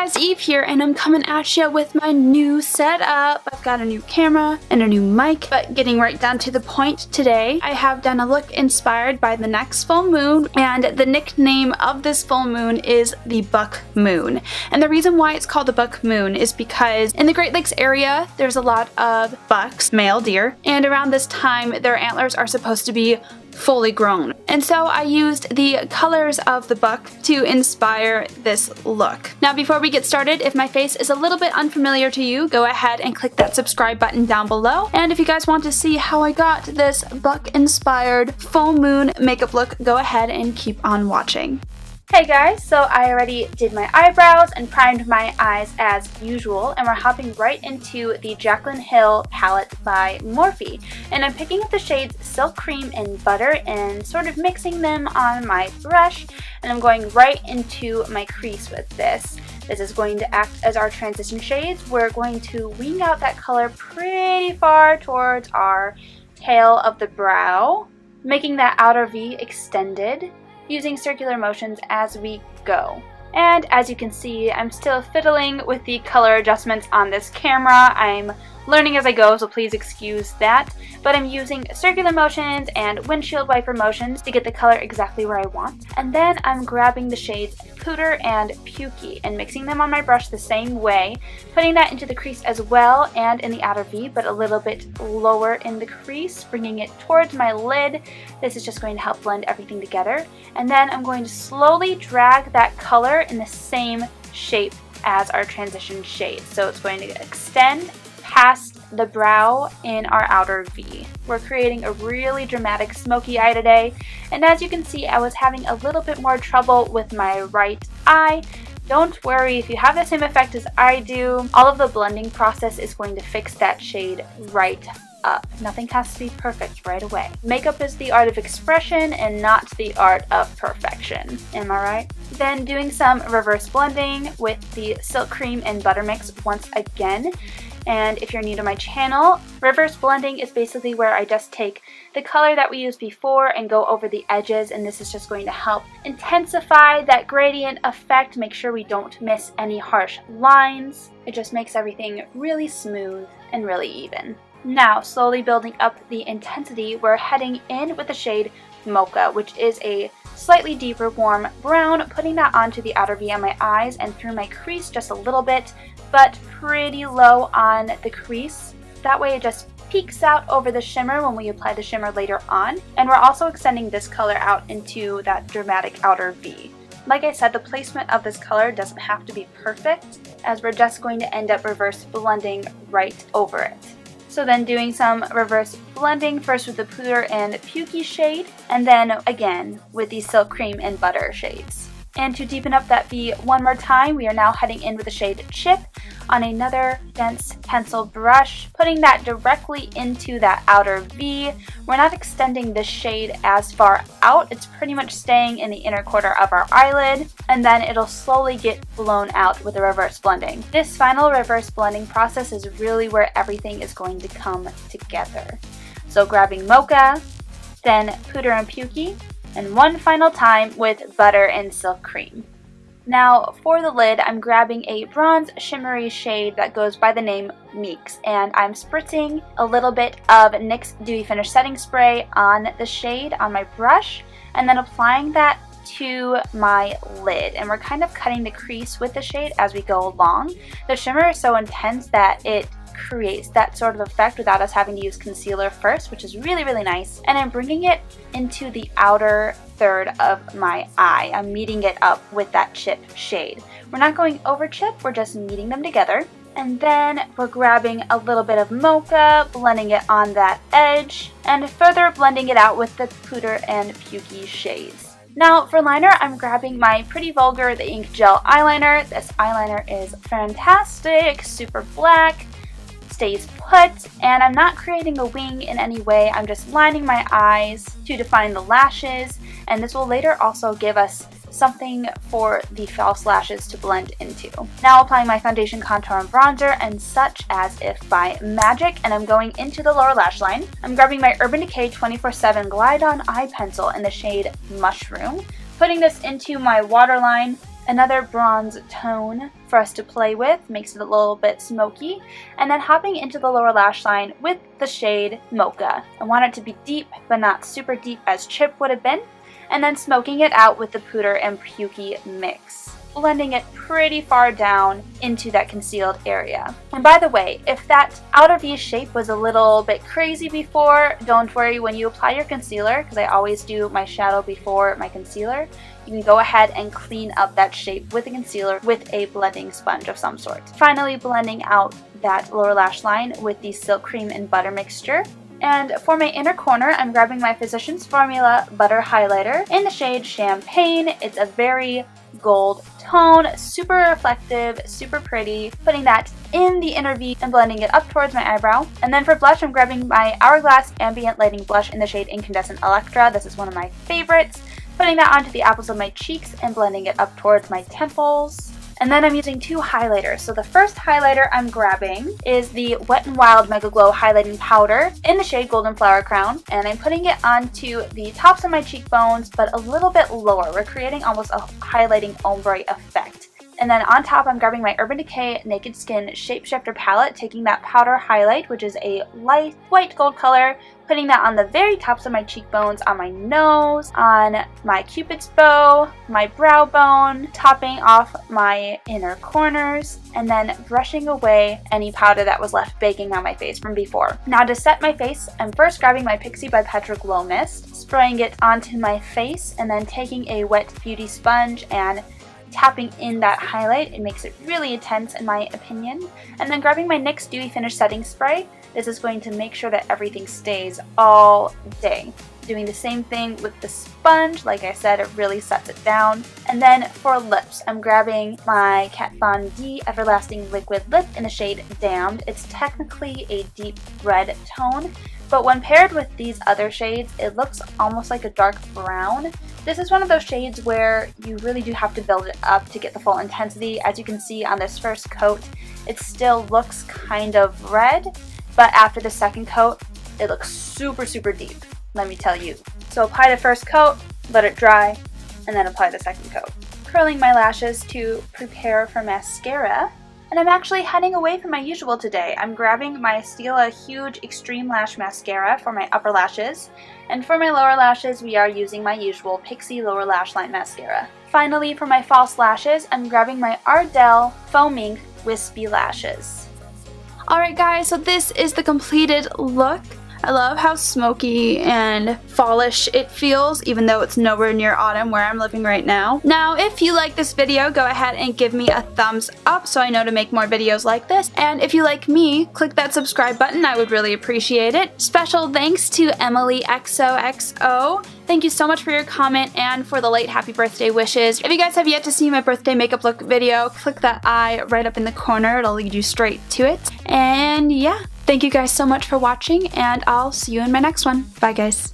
guys, Eve here, and I'm coming at you with my new setup. I've got a new camera and a new mic, but getting right down to the point today, I have done a look inspired by the next full moon, and the nickname of this full moon is the buck moon. And the reason why it's called the buck moon is because in the Great Lakes area, there's a lot of bucks, male deer, and around this time, their antlers are supposed to be fully grown. And so I used the colors of the buck to inspire this look. Now before we get started, if my face is a little bit unfamiliar to you, go ahead and click that subscribe button down below. And if you guys want to see how I got this buck inspired full moon makeup look, go ahead and keep on watching. Hey guys, so I already did my eyebrows and primed my eyes as usual, and we're hopping right into the Jaclyn Hill palette by Morphe. And I'm picking up the shades Silk Cream and Butter and sort of mixing them on my brush, and I'm going right into my crease with this. This is going to act as our transition shades. We're going to wing out that color pretty far towards our tail of the brow, making that outer V extended, using circular motions as we go. And as you can see, I'm still fiddling with the color adjustments on this camera. I'm learning as I go, so please excuse that. But I'm using circular motions and windshield wiper motions to get the color exactly where I want. And then I'm grabbing the shades Pooter and Pukey and mixing them on my brush the same way, putting that into the crease as well and in the outer V, but a little bit lower in the crease, bringing it towards my lid. This is just going to help blend everything together. And then I'm going to slowly drag that color in the same shape as our transition shade. So it's going to extend past the brow in our outer V. We're creating a really dramatic smoky eye today, and as you can see, I was having a little bit more trouble with my right eye. Don't worry, if you have the same effect as I do, all of the blending process is going to fix that shade right up. Nothing has to be perfect right away. Makeup is the art of expression and not the art of perfection. Am I right? Then doing some reverse blending with the Silk Cream and Butter mix once again. And if you're new to my channel, reverse blending is basically where I just take the color that we used before and go over the edges, and this is just going to help intensify that gradient effect, make sure we don't miss any harsh lines. It just makes everything really smooth and really even. Now, slowly building up the intensity, we're heading in with the shade Mocha, which is a slightly deeper warm brown, putting that onto the outer V on my eyes and through my crease just a little bit, but pretty low on the crease. That way it just peeks out over the shimmer when we apply the shimmer later on. And we're also extending this color out into that dramatic outer V. Like I said, the placement of this color doesn't have to be perfect, as we're just going to end up reverse blending right over it. So then doing some reverse blending, first with the Pooter and Pukey shade, and then again with the Silk Cream and Butter shades. And to deepen up that V one more time, we are now heading in with the shade Chip on another dense pencil brush, putting that directly into that outer V. We're not extending this shade as far out, it's pretty much staying in the inner quarter of our eyelid, and then it'll slowly get blown out with the reverse blending. This final reverse blending process is really where everything is going to come together. So grabbing Mocha, then Pooter and Pukey, and one final time with Butter and Silk Cream. Now for the lid, I'm grabbing a bronze shimmery shade that goes by the name Meeks, and I'm spritzing a little bit of NYX Dewy Finish Setting Spray on the shade on my brush, and then applying that to my lid. And we're kind of cutting the crease with the shade as we go along. The shimmer is so intense that it creates that sort of effect without us having to use concealer first, which is really, really nice. And I'm bringing it into the outer third of my eye. I'm meeting it up with that Chip shade. We're not going over Chip, we're just meeting them together. And then we're grabbing a little bit of Mocha, blending it on that edge, and further blending it out with the Pooter and Pukey shades. Now for liner, I'm grabbing my Pretty Vulgar The Ink Gel eyeliner. This eyeliner is fantastic, super black, stays put, and I'm not creating a wing in any way. I'm just lining my eyes to define the lashes, and this will later also give us something for the false lashes to blend into. Now applying my foundation, contour, and bronzer, and Such As If by Magic, and I'm going into the lower lash line. I'm grabbing my Urban Decay 24/7 Glide On Eye Pencil in the shade Mushroom, putting this into my waterline, another bronze tone for us to play with, makes it a little bit smoky, and then hopping into the lower lash line with the shade Mocha. I want it to be deep, but not super deep as Chip would have been, and then smoking it out with the Pooter and Pukey mix, blending it pretty far down into that concealed area. And by the way, if that outer V shape was a little bit crazy before, don't worry when you apply your concealer, because I always do my shadow before my concealer. You can go ahead and clean up that shape with a concealer with a blending sponge of some sort. Finally blending out that lower lash line with the Silk Cream and Butter mixture. And for my inner corner, I'm grabbing my Physicians Formula Butter Highlighter in the shade Champagne. It's a very gold tone, super reflective, super pretty. Putting that in the inner V and blending it up towards my eyebrow. And then for blush, I'm grabbing my Hourglass Ambient Lighting Blush in the shade Incandescent Electra. This is one of my favorites. Putting that onto the apples of my cheeks and blending it up towards my temples. And then I'm using two highlighters. So the first highlighter I'm grabbing is the Wet n Wild Mega Glow Highlighting Powder in the shade Golden Flower Crown. And I'm putting it onto the tops of my cheekbones, but a little bit lower. We're creating almost a highlighting ombre effect. And then on top, I'm grabbing my Urban Decay Naked Skin Shapeshifter palette, taking that powder highlight, which is a light white gold color, putting that on the very tops of my cheekbones, on my nose, on my cupid's bow, my brow bone, topping off my inner corners, and then brushing away any powder that was left baking on my face from before. Now to set my face, I'm first grabbing my Pixie by Petra Glow Mist, spraying it onto my face, and then taking a wet beauty sponge and tapping in that highlight. It makes it really intense in my opinion. And then grabbing my NYX Dewy Finish Setting Spray. This is going to make sure that everything stays all day. Doing the same thing with the sponge. Like I said, it really sets it down. And then for lips, I'm grabbing my Kat Von D Everlasting Liquid Lip in the shade Damned. It's technically a deep red tone, but when paired with these other shades, it looks almost like a dark brown. This is one of those shades where you really do have to build it up to get the full intensity. As you can see on this first coat, it still looks kind of red, but after the second coat, it looks super, super deep, let me tell you. So apply the first coat, let it dry, and then apply the second coat. Curling my lashes to prepare for mascara. And I'm actually heading away from my usual today. I'm grabbing my Stila Huge Extreme Lash Mascara for my upper lashes. And for my lower lashes, we are using my usual Pixie Lower Lash Line Mascara. Finally, for my false lashes, I'm grabbing my Ardell Foaming Wispy Lashes. Alright guys, so this is the completed look. I love how smoky and fallish it feels, even though it's nowhere near autumn where I'm living right now. Now, if you like this video, go ahead and give me a thumbs up so I know to make more videos like this. And if you like me, click that subscribe button. I would really appreciate it. Special thanks to Emily XOXO. Thank you so much for your comment and for the late happy birthday wishes. If you guys have yet to see my birthday makeup look video, click that eye right up in the corner. It'll lead you straight to it. And yeah. Thank you guys so much for watching, and I'll see you in my next one. Bye, guys.